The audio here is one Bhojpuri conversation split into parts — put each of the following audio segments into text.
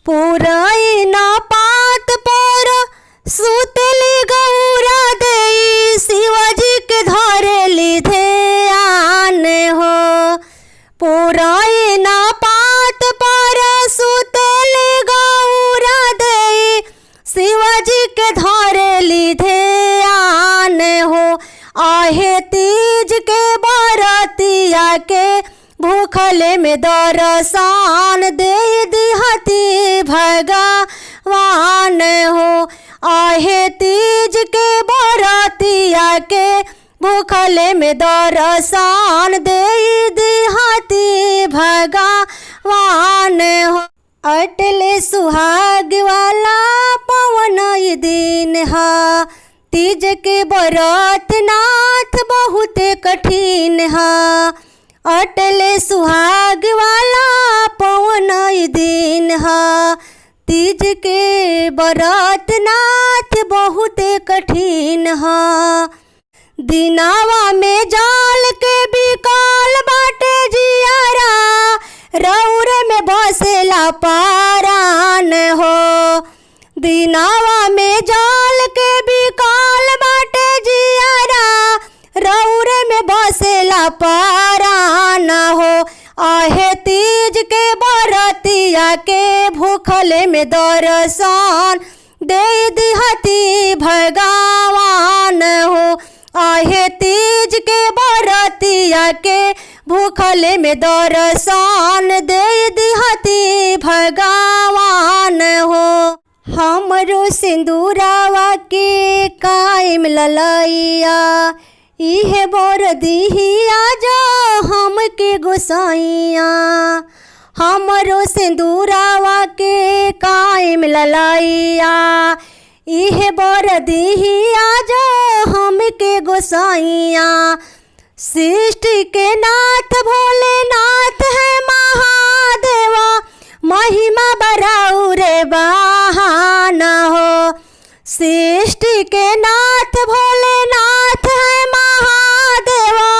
पुरई न पात पर सुतली गौरा देई शिवजी के धरेली ध्यान हो। पुरई न पात पर सुतली गौरा देई शिवजी के धरेली ध्यान हो। आहे तीज के बरतिया के भूखले में दर्शन दे दिहती भगवान हो। आहे तीज के बरतिया के भूखले में दर्शन दे दिहती भगवान हो। अटले सुहाग वाला पवन दिन हा तीज के बरत नाथ बहुत कठिन हा। अटले सुहाग वाला पवन दिन हा तीज के बरत नाथ बहुत कठिन हा। दिनावा में जाल के बिकाल बाटे जियारा रौर में बसेला पारान हो। दिनावा में जाल के बिकाल बाटे जियारा रौर में बसेला पारान हो। आहे तीज के बरतिया के भूखले में दर्शन दे दिहती भगवान हो। आहे तीज के बरतिया के भूखले में दर्शन दे दिहती भगवान हो। हमरो सिंदूरावा के कायम ललैया इहे बर दिहिया जो हमके गोसाइया। हमरो सिंदूरावा के कायम ललैया इहे बर दिहिया जो हमके गोसाइया। सृष्टि के नाथ भोलेनाथ है महादेवा महिमा बराऊ रे बहाना हो। सृष्टि के नाथ भोलेनाथ है महादेवा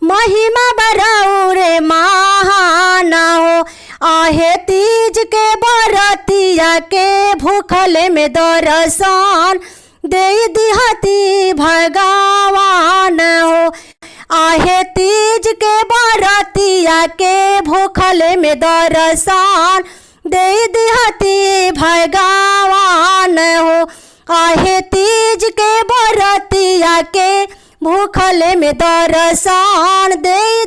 महिमा बराऊ रे महाना हो। आहे तीज के बरतिया के भूखले में दर्शन दे दिहती भगवान हो। आहे तीज के बरतिया के भूखले में दर्शन दे दिहती भगवान हो। आहे तीज के बरतिया के भूखले में दर्शन दे